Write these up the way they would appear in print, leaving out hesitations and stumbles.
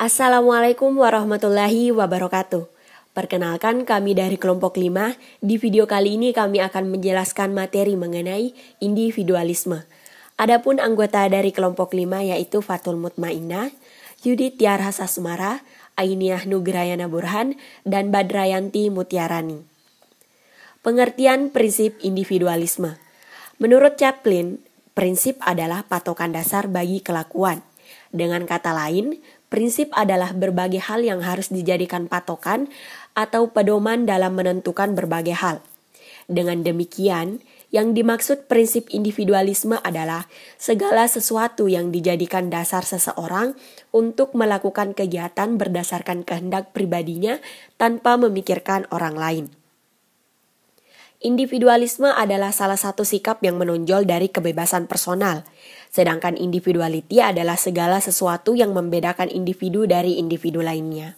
Assalamualaikum warahmatullahi wabarakatuh. Perkenalkan, kami dari kelompok 5. Di video kali ini kami akan menjelaskan materi mengenai individualisme. Adapun anggota dari kelompok 5 yaitu Fatul Mutmainnah, Yudit Tiarhasa Semara, Ainiah Nugrayana Burhan, dan Badrayanti Mutiarani. Pengertian prinsip individualisme. Menurut Chaplin, prinsip adalah patokan dasar bagi kelakuan. Dengan kata lain, prinsip adalah berbagai hal yang harus dijadikan patokan atau pedoman dalam menentukan berbagai hal. Dengan demikian, yang dimaksud prinsip individualisme adalah segala sesuatu yang dijadikan dasar seseorang untuk melakukan kegiatan berdasarkan kehendak pribadinya tanpa memikirkan orang lain. Individualisme adalah salah satu sikap yang menonjol dari kebebasan personal, sedangkan individuality adalah segala sesuatu yang membedakan individu dari individu lainnya.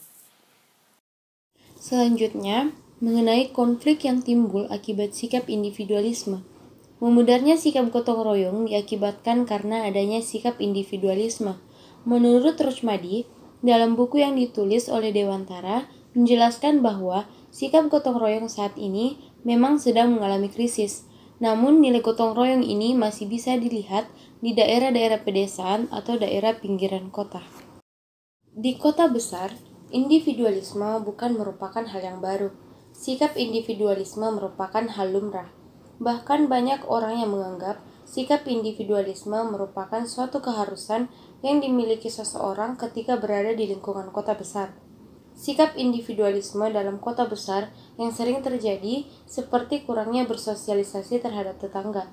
Selanjutnya, mengenai konflik yang timbul akibat sikap individualisme. Memudarnya sikap gotong royong diakibatkan karena adanya sikap individualisme. Menurut Rojmadi, dalam buku yang ditulis oleh Dewantara, menjelaskan bahwa sikap gotong royong saat ini memang sedang mengalami krisis. Namun nilai gotong royong ini masih bisa dilihat di daerah-daerah pedesaan atau daerah pinggiran kota. Di kota besar, individualisme bukan merupakan hal yang baru. Sikap individualisme merupakan hal lumrah. Bahkan banyak orang yang menganggap sikap individualisme merupakan suatu keharusan yang dimiliki seseorang ketika berada di lingkungan kota besar. Sikap individualisme dalam kota besar yang sering terjadi seperti kurangnya bersosialisasi terhadap tetangga.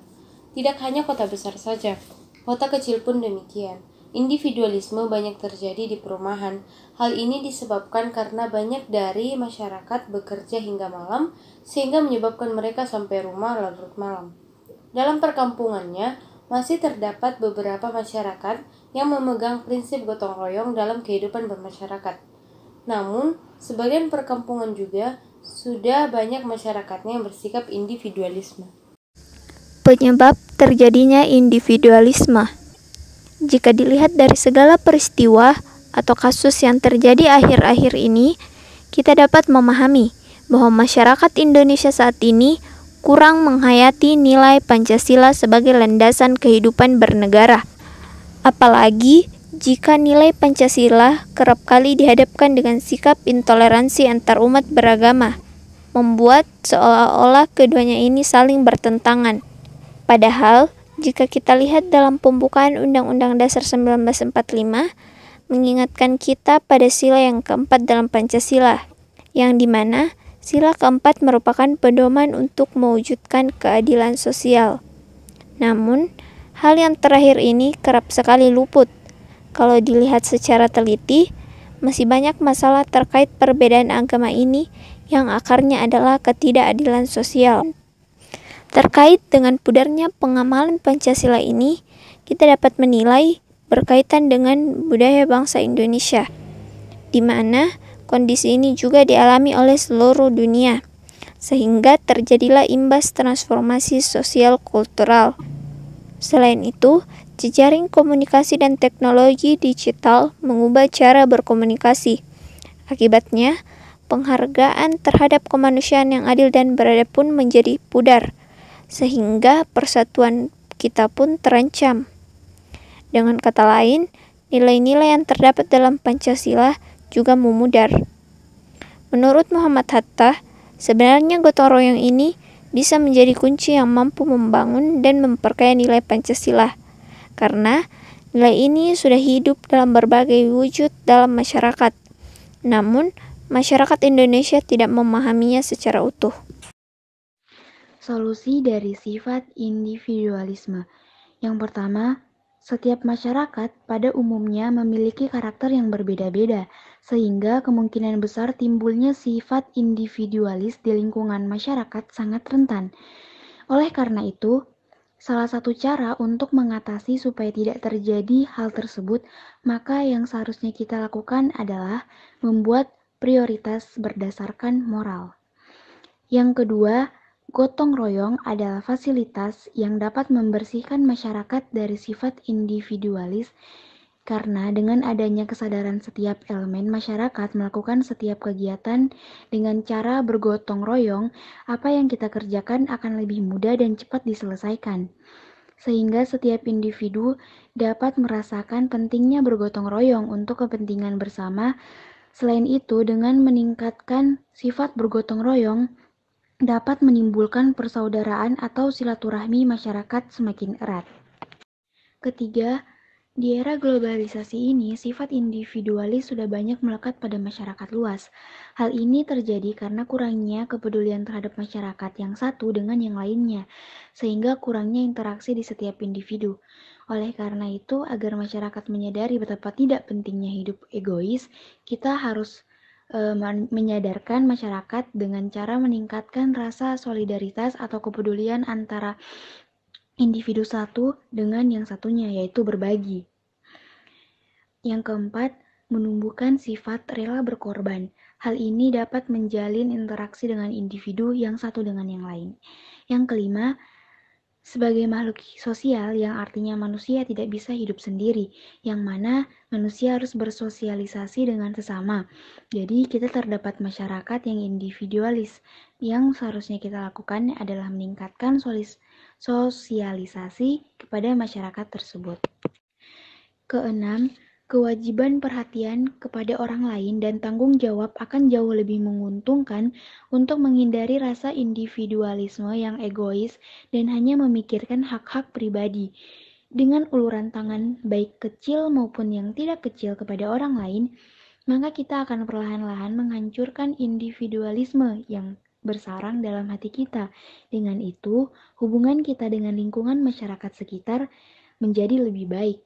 Tidak hanya kota besar saja, kota kecil pun demikian. Individualisme banyak terjadi di perumahan. Hal ini disebabkan karena banyak dari masyarakat bekerja hingga malam, sehingga menyebabkan mereka sampai rumah larut malam. Dalam perkampungannya, masih terdapat beberapa masyarakat yang memegang prinsip gotong royong dalam kehidupan bermasyarakat. Namun, sebagian perkampungan juga sudah banyak masyarakatnya yang bersikap individualisme. Penyebab terjadinya individualisme. Jika dilihat dari segala peristiwa atau kasus yang terjadi akhir-akhir ini, kita dapat memahami bahwa masyarakat Indonesia saat ini kurang menghayati nilai Pancasila sebagai landasan kehidupan bernegara. Apalagi jika nilai Pancasila kerap kali dihadapkan dengan sikap intoleransi antar umat beragama, membuat seolah-olah keduanya ini saling bertentangan. Padahal, jika kita lihat dalam pembukaan Undang-Undang Dasar 1945, mengingatkan kita pada sila yang keempat dalam Pancasila, yang dimana sila keempat merupakan pedoman untuk mewujudkan keadilan sosial. Namun, hal yang terakhir ini kerap sekali luput. Kalau dilihat secara teliti, masih banyak masalah terkait perbedaan agama ini yang akarnya adalah ketidakadilan sosial. Terkait dengan pudarnya pengamalan Pancasila ini, kita dapat menilai berkaitan dengan budaya bangsa Indonesia, di mana kondisi ini juga dialami oleh seluruh dunia, sehingga terjadilah imbas transformasi sosial kultural. Selain itu, jejaring komunikasi dan teknologi digital mengubah cara berkomunikasi. Akibatnya, penghargaan terhadap kemanusiaan yang adil dan beradab pun menjadi pudar, sehingga persatuan kita pun terancam. Dengan kata lain, nilai-nilai yang terdapat dalam Pancasila juga memudar. Menurut Muhammad Hatta, sebenarnya gotong royong ini bisa menjadi kunci yang mampu membangun dan memperkaya nilai Pancasila, karena nilai ini sudah hidup dalam berbagai wujud dalam masyarakat. Namun, masyarakat Indonesia tidak memahaminya secara utuh. Solusi dari sifat individualisme. Yang pertama, setiap masyarakat pada umumnya memiliki karakter yang berbeda-beda, sehingga kemungkinan besar timbulnya sifat individualis di lingkungan masyarakat sangat rentan. Oleh karena itu, salah satu cara untuk mengatasi supaya tidak terjadi hal tersebut, maka yang seharusnya kita lakukan adalah membuat prioritas berdasarkan moral. Yang kedua, gotong royong adalah fasilitas yang dapat membersihkan masyarakat dari sifat individualis Karena dengan adanya kesadaran setiap elemen masyarakat melakukan setiap kegiatan dengan cara bergotong royong, apa yang kita kerjakan akan lebih mudah dan cepat diselesaikan. Sehingga setiap individu dapat merasakan pentingnya bergotong royong untuk kepentingan bersama. Selain itu, dengan meningkatkan sifat bergotong royong, dapat menimbulkan persaudaraan atau silaturahmi masyarakat semakin erat. Ketiga, di era globalisasi ini, sifat individualis sudah banyak melekat pada masyarakat luas. Hal ini terjadi karena kurangnya kepedulian terhadap masyarakat yang satu dengan yang lainnya, sehingga kurangnya interaksi di setiap individu. Oleh karena itu, agar masyarakat menyadari betapa tidak pentingnya hidup egois, kita harus menyadarkan masyarakat dengan cara meningkatkan rasa solidaritas atau kepedulian antara individu satu dengan yang satunya, yaitu berbagi. Yang keempat, menumbuhkan sifat rela berkorban. Hal ini dapat menjalin interaksi dengan individu yang satu dengan yang lain. Yang kelima, sebagai makhluk sosial yang artinya manusia tidak bisa hidup sendiri, yang mana manusia harus bersosialisasi dengan sesama. Jadi kita terdapat masyarakat yang individualis. Yang seharusnya kita lakukan adalah meningkatkan sosialisasi kepada masyarakat tersebut. Keenam, kewajiban perhatian kepada orang lain dan tanggung jawab akan jauh lebih menguntungkan untuk menghindari rasa individualisme yang egois dan hanya memikirkan hak-hak pribadi. Dengan uluran tangan baik kecil maupun yang tidak kecil kepada orang lain, maka kita akan perlahan-lahan menghancurkan individualisme yang bersarang dalam hati kita. Dengan itu, hubungan kita dengan lingkungan masyarakat sekitar menjadi lebih baik.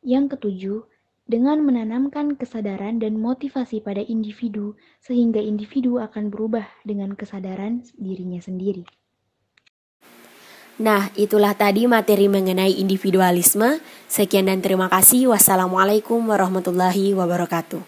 Yang ketujuh, dengan menanamkan kesadaran dan motivasi pada individu, sehingga individu akan berubah dengan kesadaran dirinya sendiri. Nah, itulah tadi materi mengenai individualisme. Sekian dan terima kasih. Wassalamualaikum warahmatullahi wabarakatuh.